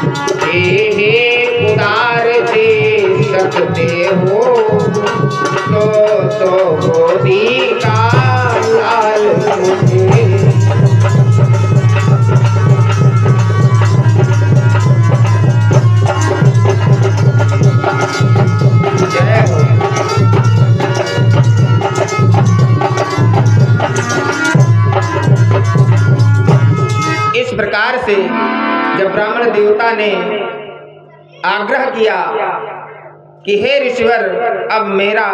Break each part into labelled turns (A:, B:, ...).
A: हे उदार दे सकते हो तो गोदी का लाल मुझे। जय हो। इस प्रकार से जब ब्राह्मण देवता ने आग्रह किया कि हे ऋषिवर, अब मेरा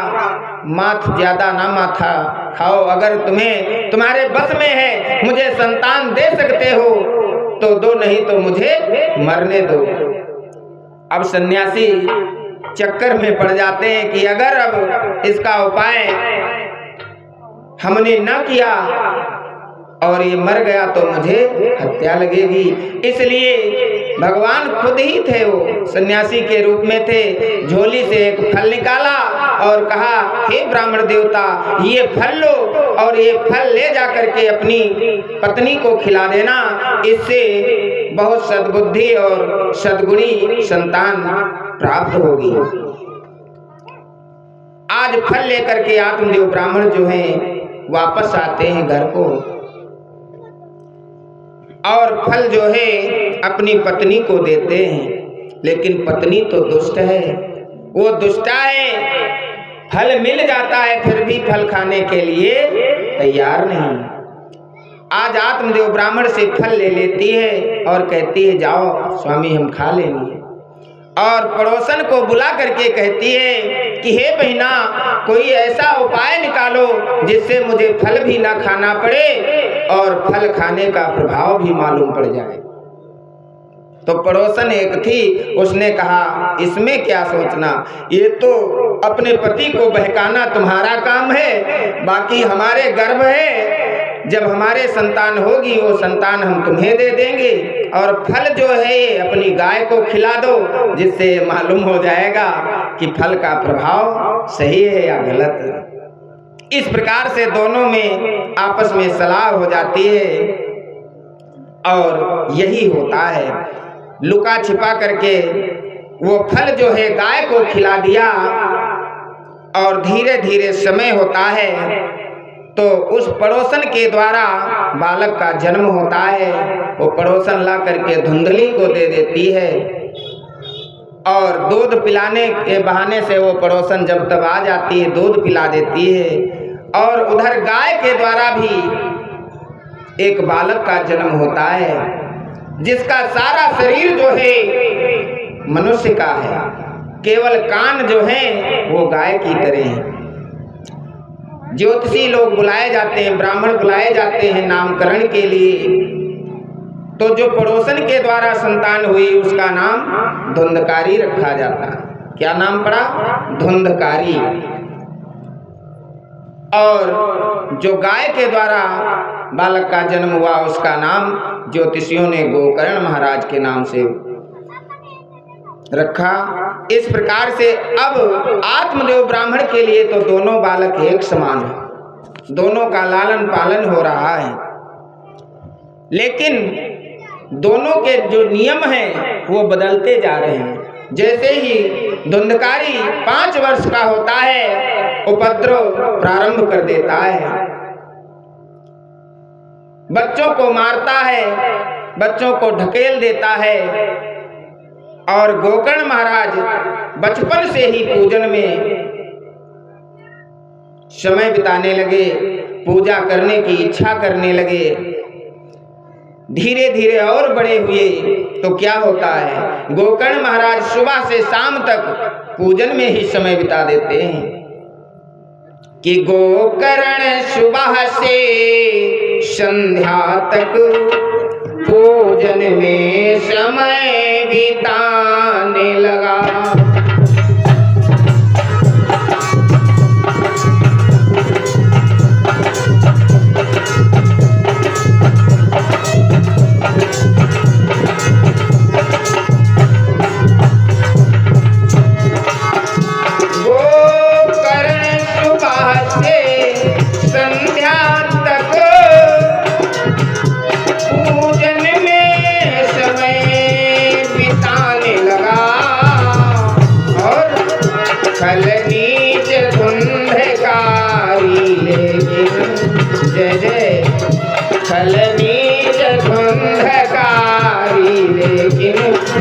A: माथ ज्यादा ना माथा खाओ, अगर तुम्हें तुम्हारे बस में है मुझे संतान दे सकते हो तो दो, नहीं तो मुझे मरने दो। अब सन्यासी चक्कर में पड़ जाते हैं कि अगर अब इसका उपाय हमने न किया और ये मर गया तो मुझे हत्या लगेगी। इसलिए भगवान खुद ही थे, वो सन्यासी के रूप में थे, झोली से एक फल निकाला और कहा, हे ब्राह्मण देवता, ये फल लो और ये फल ले जा करके अपनी पत्नी को खिला देना, इससे बहुत सद्बुद्धि और सद्गुणी संतान प्राप्त होगी। आज फल लेकर के आत्मदेव ब्राह्मण जो हैं वापस आते हैं घर को और फल जो है अपनी पत्नी को देते हैं, लेकिन पत्नी तो दुष्ट है, वो दुष्टा है, फल मिल जाता है फिर भी फल खाने के लिए तैयार नहीं। आज आत्मदेव ब्राह्मण से फल ले लेती है और कहती है, जाओ स्वामी हम खा लेंगे, और पड़ोसन को बुला करके कहती है कि हे बहिना, कोई ऐसा उपाय निकालो जिससे मुझे फल भी ना खाना पड़े और फल खाने का प्रभाव भी मालूम पड़ जाए। तो पड़ोसन एक थी, उसने कहा, इसमें क्या सोचना, ये तो अपने पति को बहकाना तुम्हारा काम है, बाकी हमारे गर्भ है, जब हमारे संतान होगी वो संतान हम तुम्हें दे देंगे, और फल जो है ये अपनी गाय को खिला दो, जिससे मालूम हो जाएगा कि फल का प्रभाव सही है या गलत। इस प्रकार से दोनों में आपस में सलाह हो जाती है और यही होता है। लुका छिपा करके वो फल जो है गाय को खिला दिया और धीरे धीरे समय होता है तो उस पड़ोसन के द्वारा बालक का जन्म होता है। वो पड़ोसन ला करके धुंधली को दे देती है और दूध पिलाने के बहाने से वो पड़ोसन जब तब आ जाती है, दूध पिला देती है, और उधर गाय के द्वारा भी एक बालक का जन्म होता है, जिसका सारा शरीर जो है मनुष्य का है, केवल कान जो है वो गाय की तरह है। ज्योतिषी लोग बुलाए जाते हैं, ब्राह्मण बुलाए जाते हैं नामकरण के लिए, तो जो पड़ोसन के द्वारा संतान हुई उसका नाम धुंधकारी रखा जाता है। क्या नाम पड़ा? धुंधकारी। और जो गाय के द्वारा बालक का जन्म हुआ उसका नाम ज्योतिषियों ने गोकर्ण महाराज के नाम से रखा। इस प्रकार से अब आत्मदेव ब्राह्मण के लिए तो दोनों बालक एक समान है, दोनों का लालन पालन हो रहा है, लेकिन दोनों के जो नियम हैं वो बदलते जा रहे हैं। जैसे ही धुंधकारी 5 वर्ष का होता है उपद्रव प्रारंभ कर देता है, बच्चों को मारता है, बच्चों को ढकेल देता है, और गोकर्ण महाराज बचपन से ही पूजन में समय बिताने लगे, पूजा करने की इच्छा करने लगे। धीरे धीरे और बड़े हुए तो क्या होता है, गोकर्ण महाराज सुबह से शाम तक पूजन में ही समय बिता देते हैं कि गोकर्ण सुबह से संध्या तक पूजन में समय बिताने लगा। फल नीच धुंधकारी, लेकिन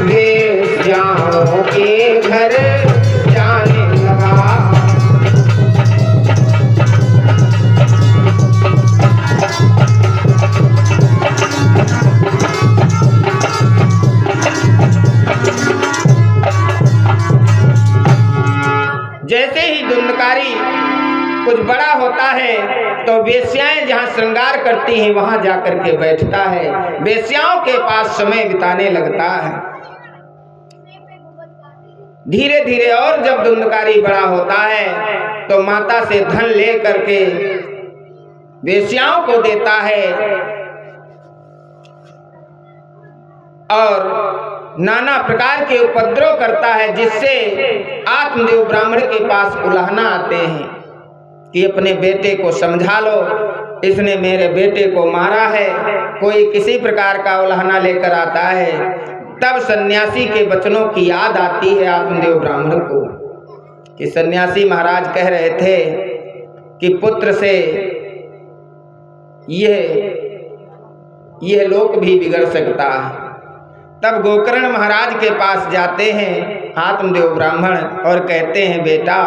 A: वेश्याओं के घर जाने लगा। जैसे ही धुंधकारी कुछ बड़ा होता है तो वेश्याएं जहाँ श्रृंगार करती हैं वहां जाकर के बैठता है, वेश्याओं के पास समय बिताने लगता है। धीरे धीरे और जब धुंधकारी बड़ा होता है तो माता से धन ले करके वेश्याओं को देता है और नाना प्रकार के उपद्रव करता है, जिससे आत्मदेव ब्राह्मण के पास उलाहना आते हैं कि अपने बेटे को समझा लो, इसने मेरे बेटे को मारा है। कोई किसी प्रकार का उलाहना लेकर आता है, तब सन्यासी के वचनों की याद आती है आत्मदेव ब्राह्मण को कि सन्यासी महाराज कह रहे थे कि पुत्र से यह लोक भी बिगड़ सकता है। तब गोकर्ण महाराज के पास जाते हैं आत्मदेव ब्राह्मण और कहते हैं, बेटा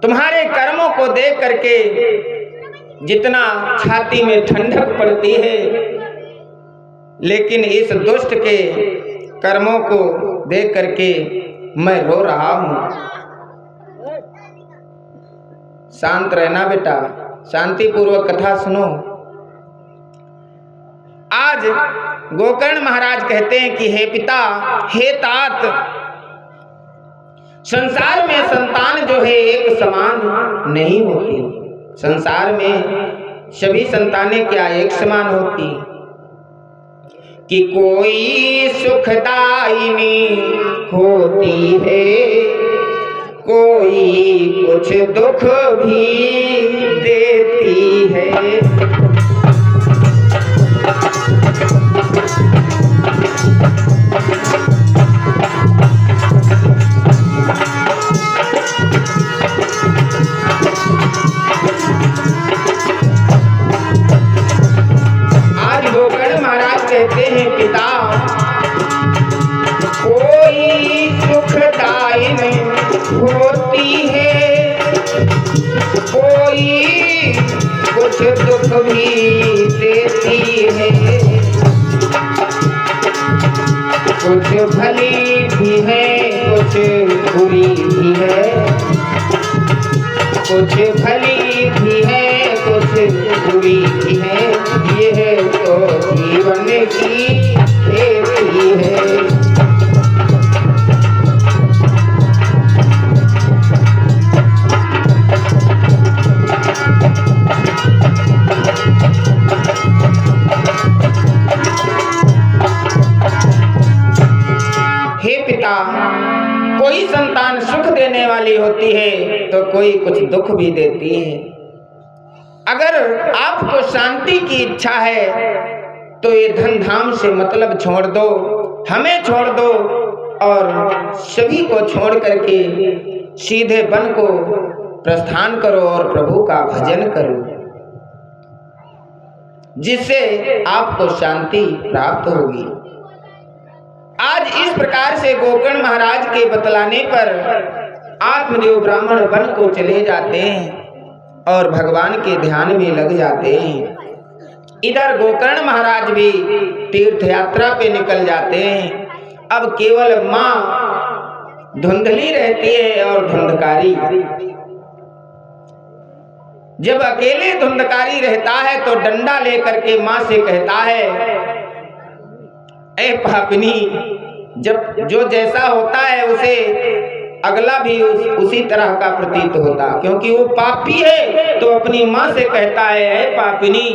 A: तुम्हारे कर्मों को देख करके जितना छाती में ठंडक पड़ती है, लेकिन इस दुष्ट के कर्मों को देख करके मैं रो रहा हूं। शांत रहना बेटा, शांति पूर्वक कथा सुनो। आज गोकर्ण महाराज कहते हैं कि हे पिता, हे तात, संसार में संतान जो है एक समान नहीं होती। संसार में सभी संतानें क्या एक समान होती कि कोई सुखदायिनी होती है, कोई कुछ दुख भी देती है। आज गोकर्ण महाराज कहते हैं, पिता कोई सुखदायिनी होती है, कोई कुछ दुख भी देती है। कुछ भली भी है, कुछ बुरी भी है, कुछ भली भी है, कुछ बुरी भी है। यह तो जीवन की खेती है। हे पिता, कोई संतान सुख देने वाली होती है तो कोई कुछ दुख भी देती है। अगर आपको शांति की इच्छा है तो ये धन धाम से मतलब छोड़ दो, हमें छोड़ दो और सभी को छोड़ करके सीधे वन को प्रस्थान करो और प्रभु का भजन करो, जिससे आपको शांति प्राप्त होगी। आज इस प्रकार से गोकर्ण महाराज के बतलाने पर आत्मदेव ब्राह्मण वन को चले जाते हैं और भगवान के ध्यान में लग जाते हैं। इधर गोकर्ण महाराज भी तीर्थ यात्रा पे निकल जाते हैं। अब केवल मां धुंधली रहती है और धुंधकारी। जब अकेले धुंधकारी रहता है तो डंडा लेकर के मां से कहता है, ऐ पापिनी, जब जो जैसा होता है उसे अगला भी उसी तरह का प्रतीत होता, क्योंकि वो पापी है तो अपनी मां से कहता है, ऐ पापिनी,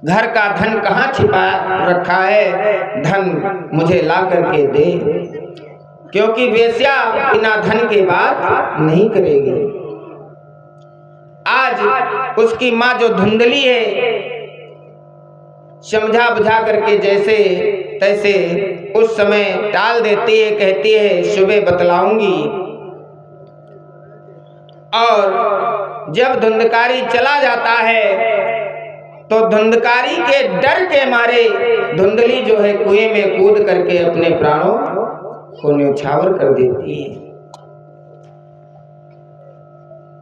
A: घर का धन कहाँ छिपा रखा है, धन मुझे ला करके दे, क्योंकि वेश्या बिना धन के बात नहीं करेगी। आज उसकी माँ जो धुंधली है, समझा बुझा करके जैसे तैसे उस समय टाल देती है, कहती है सुबह बतलाऊंगी। और जब धुंधकारी चला जाता है तो धुंधकारी के डर के मारे धुंधली जो है कुएं में कूद करके अपने प्राणों को न्यौछावर कर देती है।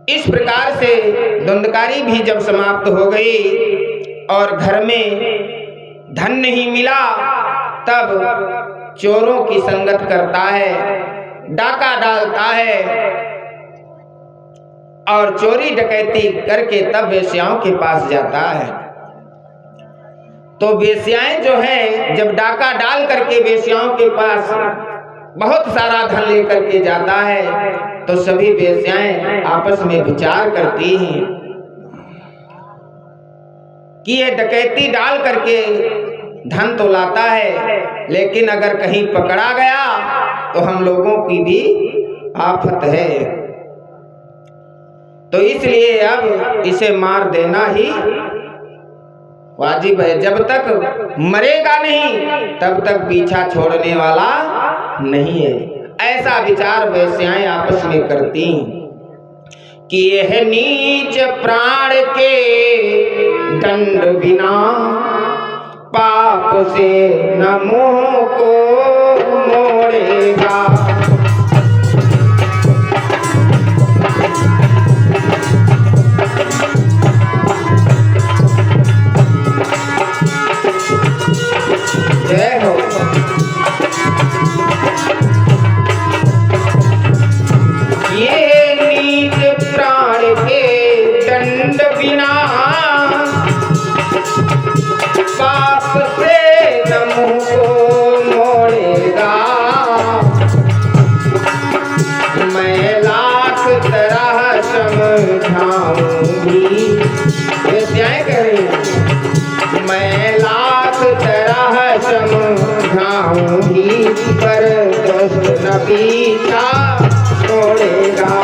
A: इस प्रकार से धुंधकारी भी जब समाप्त हो गई और घर में धन नहीं मिला, तब चोरों की संगत करता है, डाका डालता है और चोरी डकैती करके तब वेश्याओं के पास जाता है। तो वेश्याएं जो है जब डाका डाल करके वेश्याओं के पास बहुत सारा धन लेकर के जाता है, तो सभी वेश्याएं आपस में विचार करती हैं कि ये डकैती डाल करके धन तो लाता है, लेकिन अगर कहीं पकड़ा गया तो हम लोगों की भी आफत है। तो इसलिए अब इसे मार देना ही वाजिब है। जब तक मरेगा नहीं तब तक पीछा छोड़ने वाला नहीं है। ऐसा विचार वेश्याएं आपस में करती कि यह नीच प्राण के दंड बिना पाप से न मुंह को मोड़ेगा। जय हो। ये नीच प्राण के दंड बिना पाप से न मुंह को मोड़ेगा। मैं लाख तरह समझाऊंगी, वेश्याएं कह रही हैं, मैं लाख तरह समझाऊंगी पर दुष्ट न पीछा छोड़ेगा।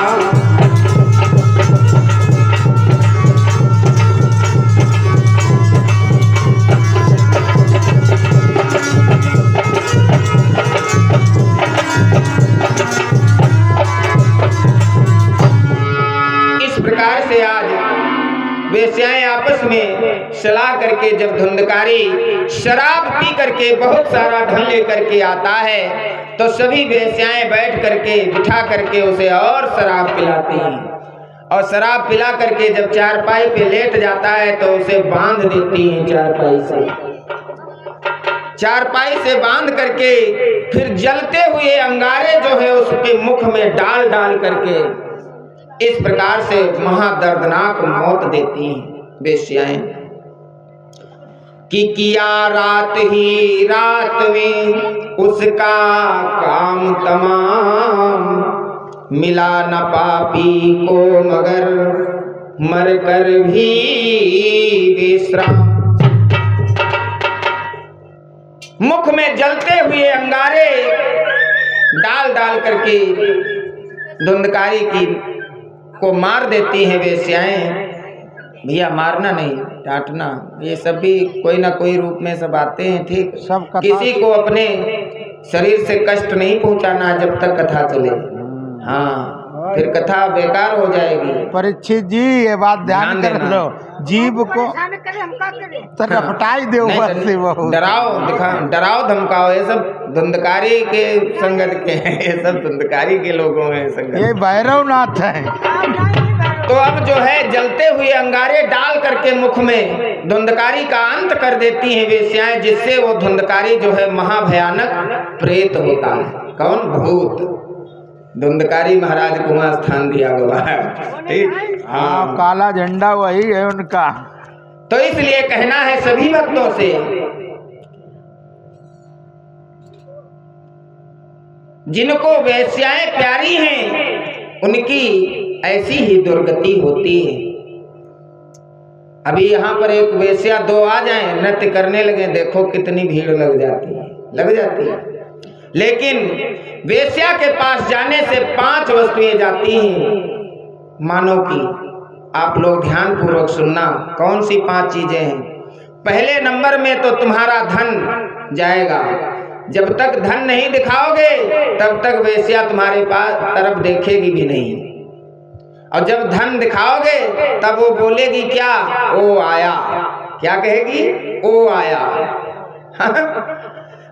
A: इस प्रकार से आज वेश्याएं आपस में सलाह करके जब धुंधकारी शराब पी करके बहुत सारा धन लेकर के आता है, तो सभी वेश्याएं बैठ करके बिठा करके उसे और शराब पिलाती हैं, और शराब पिला करके जब चारपाई पे लेट जाता है तो उसे बांध देती हैं चारपाई से बांध करके फिर जलते हुए अंगारे जो है उसके मुख में डाल डाल करके इस प्रकार से महादर्दनाक मौत देती हैं वेश्याएं। कि किया रात ही रात में उसका काम तमाम, मिला न पापी को मगर मर कर भी विश्राम। मुख में जलते हुए अंगारे डाल डाल करके धुंधकारी की को मार देती हैं वेश्याएं। भैया मारना नहीं, डांटना, ये सब भी कोई ना कोई रूप में सब आते हैं, ठीक। सब किसी को अपने शरीर से कष्ट नहीं पहुंचाना जब तक कथा चले। हाँ, फिर कथा बेकार हो जाएगी।
B: परीक्षित जी ये बात ध्यान कर लो, जीव को रपटाई दो,
A: डराओ धमकाओ, ये सब धुंधकारी के संगत के हैं, ये सब धुंधकारी के लोगों में संगत।
B: ये भैरवनाथ है।
A: तो अब जो है जलते हुए अंगारे डाल करके मुख में धुंधकारी का अंत कर देती हैं वेश्याएं, जिससे वो धुंधकारी जो है महाभयानक प्रेत होता है। कौन? भूत। धुंधकारी महाराज को वहां स्थान दिया हुआ है, ठीक।
B: हाँ, काला झंडा वही है उनका।
A: तो इसलिए कहना है सभी भक्तों से, जिनको वेश्याएं प्यारी हैं उनकी ऐसी ही दुर्गति होती है। अभी यहाँ पर एक वेश्या दो आ जाएं, नृत्य करने लगे, देखो कितनी भीड़ लग जाती है। लेकिन वेश्या के पास जाने से 5 वस्तुएं जाती हैं मानव की। आप लोग ध्यान पूर्वक सुनना, कौन सी 5 चीजें हैं। पहले नंबर में तो तुम्हारा धन जाएगा। जब तक धन नहीं दिखाओगे तब तक वेश्या तुम्हारे पास तरफ देखेगी भी नहीं, और जब धन दिखाओगे तब वो बोलेगी क्या, ओ आया, क्या कहेगी? ओ आया।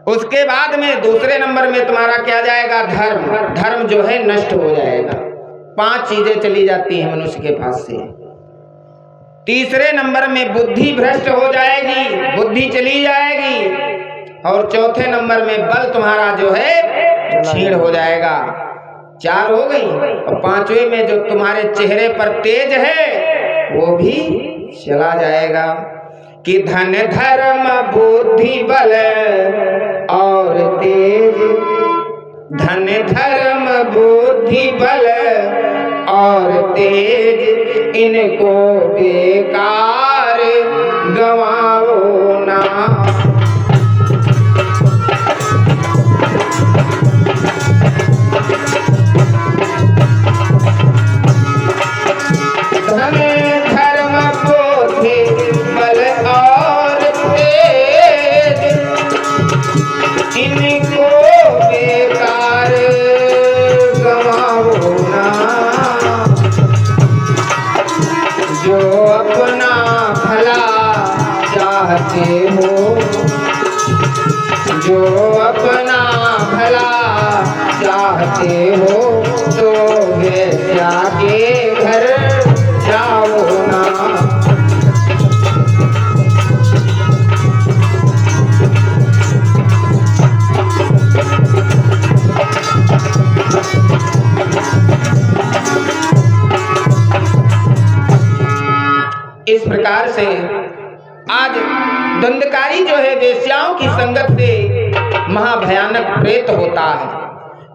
A: उसके बाद में दूसरे नंबर में तुम्हारा क्या जाएगा? धर्म। धर्म जो है नष्ट हो जाएगा। 5 चीजें चली जाती हैं मनुष्य के पास से। तीसरे नंबर में बुद्धि भ्रष्ट हो जाएगी, बुद्धि चली जाएगी। और चौथे नंबर में बल तुम्हारा जो है क्षीण हो जाएगा। 4 हो गई। और 5वें में जो तुम्हारे चेहरे पर तेज है वो भी चला जाएगा। कि धन धर्म बुद्धि बल और तेज, धन धर्म बुद्धि बल और तेज, इनको बेकार गवाओ ना। धन धर्म बुद्धि बल और तेज, इनको बेकार गवाओ ना। जो अपना भला चाहते हो, जो अपना भला चाहते हो, तो वेश्या के घर जाओ ना। इस प्रकार से आज धंधकारी जो है वेश्याओं की संगत से महाभयानक प्रेत होता है।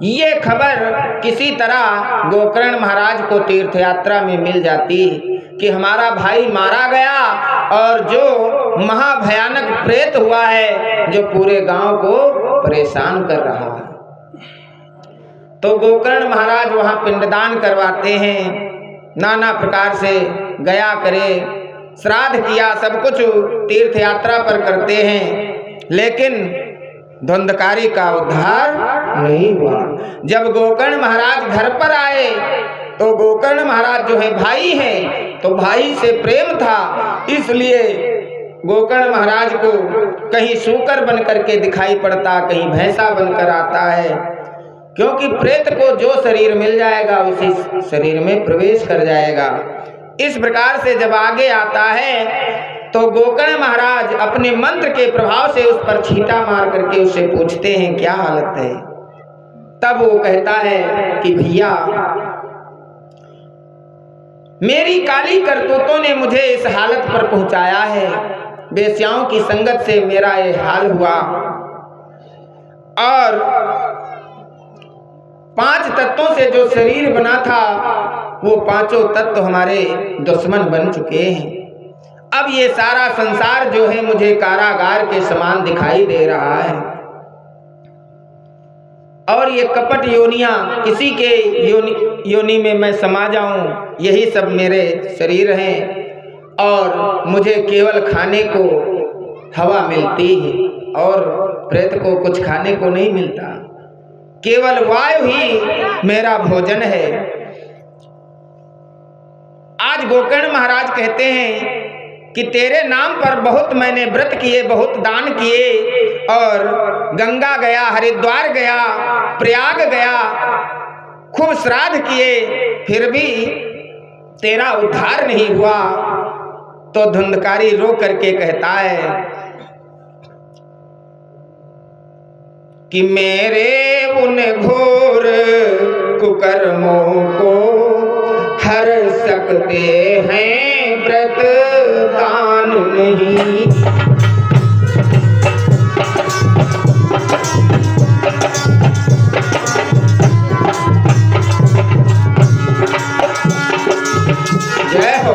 A: ये खबर किसी तरह गोकर्ण महाराज को तीर्थ यात्रा में मिल जाती कि हमारा भाई मारा गया और जो महाभयानक प्रेत हुआ है जो पूरे गांव को परेशान कर रहा है। तो गोकर्ण महाराज वहां पिंडदान करवाते हैं, नाना प्रकार से गया करे, श्राद्ध किया, सब कुछ तीर्थ यात्रा पर करते हैं, लेकिन धुंधकारी का उद्धार नहीं हुआ। जब गोकर्ण महाराज घर पर आए तो गोकर्ण महाराज जो है भाई हैं, तो भाई से प्रेम था, इसलिए गोकर्ण महाराज को कहीं सूकर बन करके दिखाई पड़ता, कहीं भैंसा बनकर आता है, क्योंकि प्रेत को जो शरीर मिल जाएगा उसी शरीर में प्रवेश कर जाएगा। इस प्रकार से जब आगे आता है तो गोकर्ण महाराज अपने मंत्र के प्रभाव से उस पर छींटा मार करके उससे पूछते हैं क्या हालत है। तब वो कहता है कि भैया मेरी काली करतूतों ने मुझे इस हालत पर पहुंचाया है, वेश्याओं की संगत से मेरा ये हाल हुआ और 5 तत्वों से जो शरीर बना था वो 5 तत्व हमारे दुश्मन बन चुके हैं। अब ये सारा संसार जो है मुझे कारागार के समान दिखाई दे रहा है और ये कपट योनियां किसी के योनि में मैं समा जाऊं, यही सब मेरे शरीर हैं और मुझे केवल खाने को हवा मिलती है और प्रेत को कुछ खाने को नहीं मिलता, केवल वायु ही मेरा भोजन है। आज गोकर्ण महाराज कहते हैं कि तेरे नाम पर बहुत मैंने व्रत किए, बहुत दान किए और गंगा गया, हरिद्वार गया, प्रयाग गया, खूब श्राद्ध किए, फिर भी तेरा उद्धार नहीं हुआ। तो धुंधकारी रो करके कहता है कि मेरे उन घोर कुकर्मों को हर सकते हैं व्रत दान नहीं। जय हो।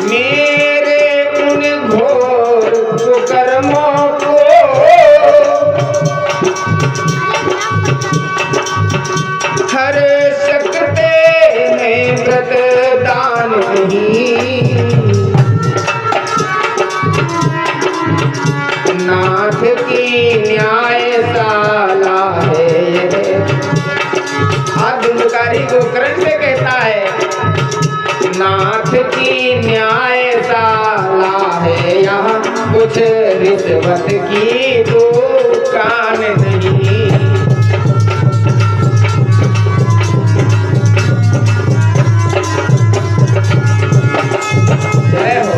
A: मेरे उन घोर कुकर्मों को हर सकते हैं व्रत दान नहीं। नाथ की न्यायशाला है धुंधकारी गोकर्ण से कहता है, नाथ की न्यायशाला है यहाँ, कुछ रिश्वत की दुकान नहीं। जय हो।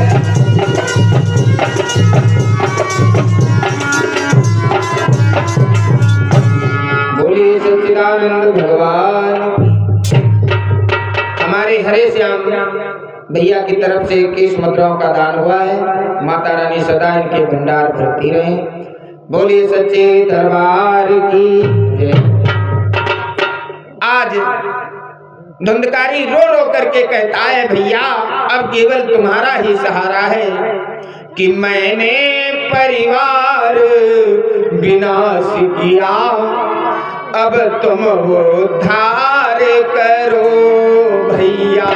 A: बोलिए सच्चिदानंद भगवान। हमारे हरे श्याम भैया की तरफ से 21 मुद्राओं का दान हुआ है। माता रानी सदा इनके भंडार भरती रहे। बोलिए सच्चे दरबार की जय। आज धुंधकारी रो रो करके कहता है, भैया अब केवल तुम्हारा ही सहारा है कि मैंने परिवार विनाश किया, अब तुम उद्धार करो भैया।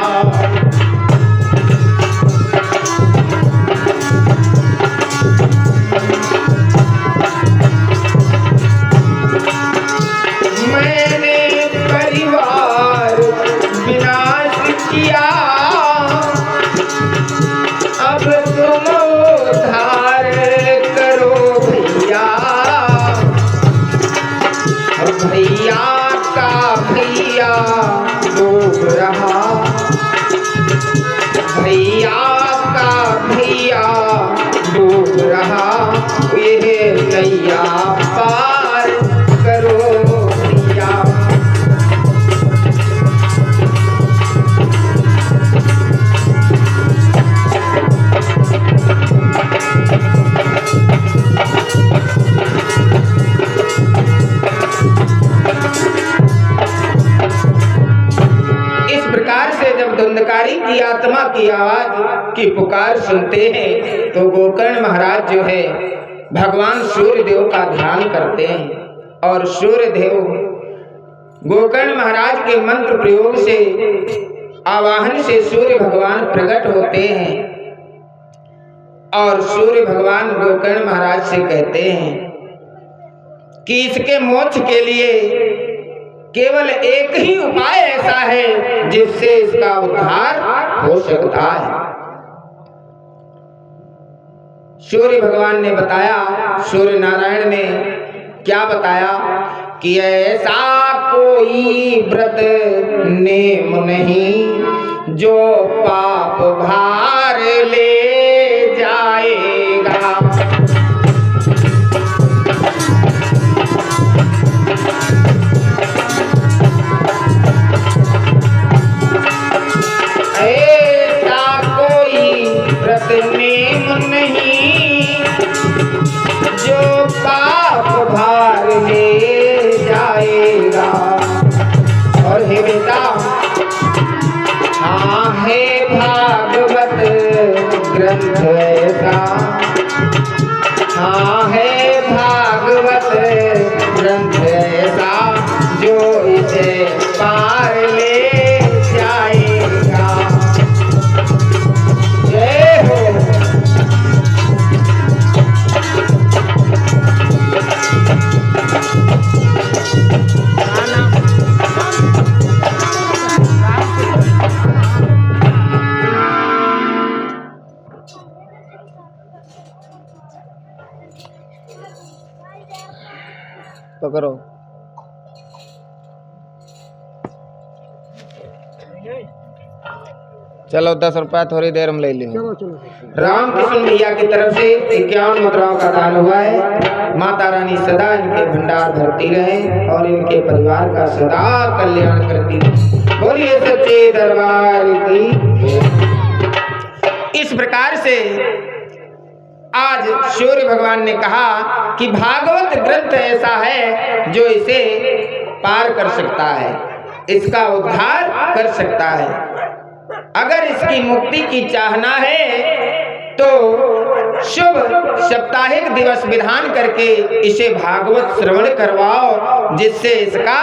A: मैंने परिवार विनाश किया, अब तुम उद्धार करो भैया। भैया का भैया डूब रहा, भैया का भैया डूब रहा, ये नैया पार करो भैया। इस प्रकार से जब धुंधकारी की आत्मा की आवाज की पुकार सुनते हैं तो गोकर्ण महाराज जो है भगवान सूर्य देव का ध्यान करते हैं और सूर्य देव गोकर्ण महाराज के मंत्र प्रयोग से आवाहन से सूर्य भगवान प्रकट होते हैं और सूर्य भगवान गोकर्ण महाराज से कहते हैं कि इसके मोक्ष के लिए केवल एक ही उपाय ऐसा है जिससे इसका उद्धार हो सकता है। सूर्य भगवान ने बताया, सूर्य नारायण ने क्या बताया कि ऐसा कोई व्रत नेम नहीं जो पाप भार ले जाएगा। ऐसा कोई व्रत नेम नहीं जो पाप भार ले जाएगा। और हे बेटा, हाँ है भागवत ग्रंथ ऐसा, हाँ है भागवत ग्रंथ ऐसा जो इसे पार ले जाएगा। जय हो। पकड़ो। चलो 10 रुपया थोड़ी देर में ले लेंगे। रामकृष्ण भैया की तरफ से 51 मुद्राओं का दान हुआ है। माता रानी सदा इनके भंडार भरती रहे और इनके परिवार का सदा कल्याण करती रहे। बोलिए सच्चे दरबार की। इस प्रकार से आज सूर्य भगवान ने कहा कि भागवत ग्रंथ ऐसा है जो इसे पार कर सकता है, इसका उद्धार कर सकता है। अगर इसकी मुक्ति की चाहना है तो शुभ साप्ताहिक दिवस विधान करके इसे भागवत श्रवण करवाओ, जिससे इसका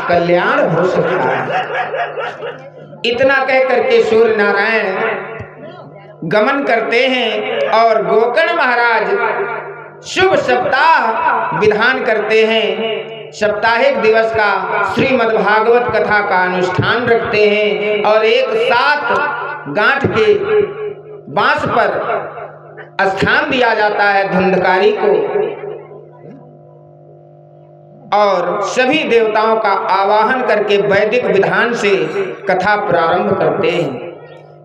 A: कल्याण हो सकता है। इतना कह करके सूर्य नारायण गमन करते हैं और गोकर्ण महाराज शुभ सप्ताह विधान करते हैं साप्ताहिक दिवस का श्रीमद् भागवत कथा का अनुष्ठान रखते हैं और एक साथ गांठ के बांस पर स्थान दिया जाता है धुंधकारी को और सभी देवताओं का आवाहन करके वैदिक विधान से कथा प्रारंभ करते हैं।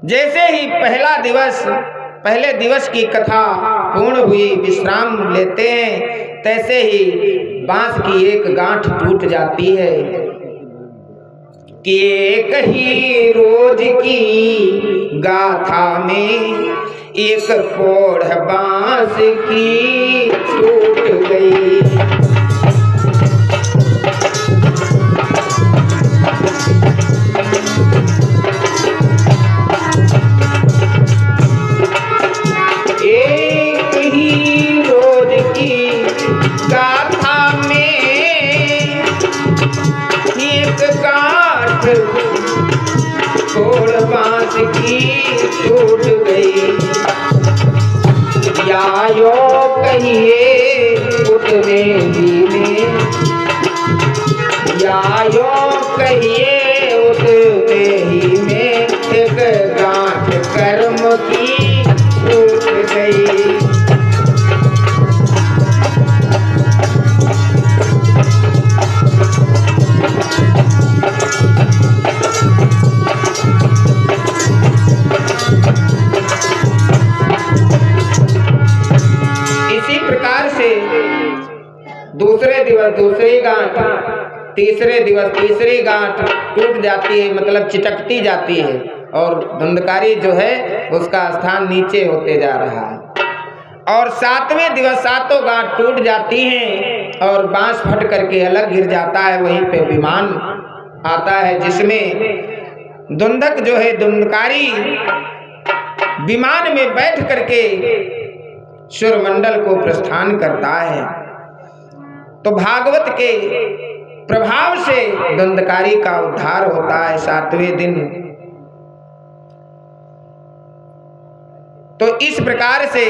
A: जैसे ही पहले दिवस की कथा पूर्ण हुई, विश्राम लेते हैं, तैसे ही बांस की एक गांठ टूट जाती है कि एक ही रोज की गाथा में एक कोढ़ बांस की टूट गई। एक ही रोज की गाथा में एक गांठ कोढ़ बांस की टूट गई। या यो कहिए उतमेली में, या यो कहिए उतमेली में एक गांठ कर्म की टूट गई। इसी प्रकार से दूसरे दिवस दूसरी गांठ, तीसरे दिवस तीसरी गांठ टूट जाती है, मतलब चिटकती जाती है और धुंधकारी जो है उसका स्थान नीचे होते जा रहा है। और सातवें दिवस सातों गांठ टूट जाती हैं और बांस फट करके अलग गिर जाता है। वहीं पे विमान आता है जिसमें धुंधक जो है धुंधकारी विमान में बैठ करके सूर्यमंडल को प्रस्थान करता है। तो भागवत के प्रभाव से धुंधकारी का उद्धार होता है सातवें दिन। तो इस प्रकार से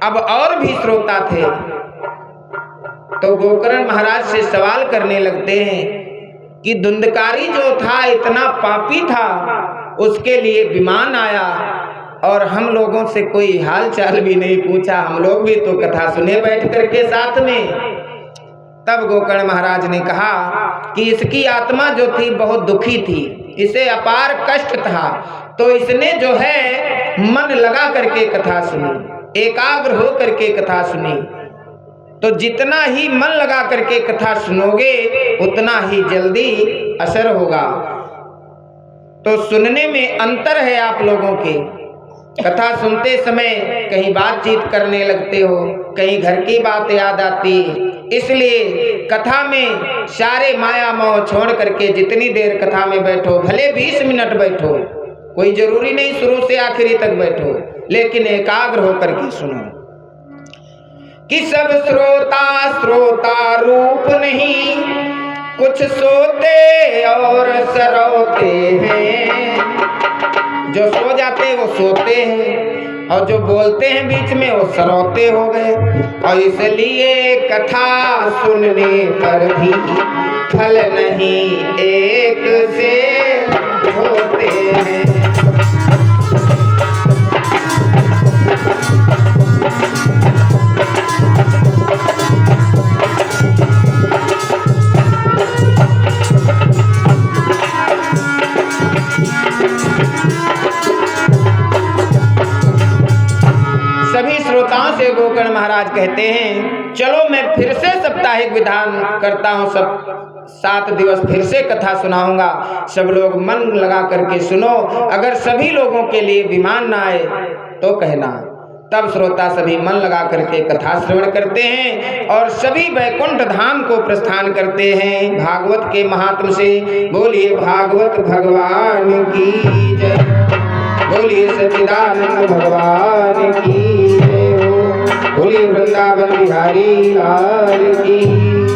A: अब और भी श्रोता थे तो गोकर्ण महाराज से सवाल करने लगते हैं कि धुंधकारी जो था इतना पापी था, उसके लिए विमान आया और हम लोगों से कोई हाल चाल भी नहीं पूछा, हम लोग भी तो कथा सुने बैठ करके साथ में। तब गोकर्ण महाराज ने कहा कि इसकी आत्मा जो थी बहुत दुखी थी, इसे अपार कष्ट था, तो इसने जो है मन लगा करके कथा सुनी, एकाग्र हो करके कथा सुनी। तो जितना ही मन लगा करके कथा सुनोगे उतना ही जल्दी असर होगा। तो सुनने में अंतर है आप लोगों के। कथा सुनते समय कहीं बातचीत करने लगते हो, कहीं घर की बात याद आती, इसलिए कथा में सारे माया मोह छोड़ करके जितनी देर कथा में बैठो, भले 20 मिनट बैठो, कोई जरूरी नहीं शुरू से आखिरी तक बैठो, लेकिन एकाग्र होकर के सुनो। कि सब श्रोता रूप नहीं, कुछ सोते और सरोते हैं। जो सो जाते हैं वो सोते हैं और जो बोलते हैं बीच में वो सरोते हो गए। और इसलिए कथा सुनने पर भी फल नहीं एक से होते हैं। सभी श्रोताओं से गोकर्ण महाराज कहते हैं, चलो मैं फिर से साप्ताहिक विधान करता हूँ, सब 7 दिवस फिर से कथा सुनाऊंगा, सब लोग मन लगा करके सुनो। अगर सभी लोगों के लिए विमान ना आए तो कहना। तब श्रोता सभी मन लगा करके कथा श्रवण करते हैं और सभी वैकुंठ धाम को प्रस्थान करते हैं भागवत के महात्म से। बोलिए भागवत भगवान की जय, बोलिए सच्चिदानंद भगवान की जय हो, बोलिए वृंदावन बिहारी लाल की।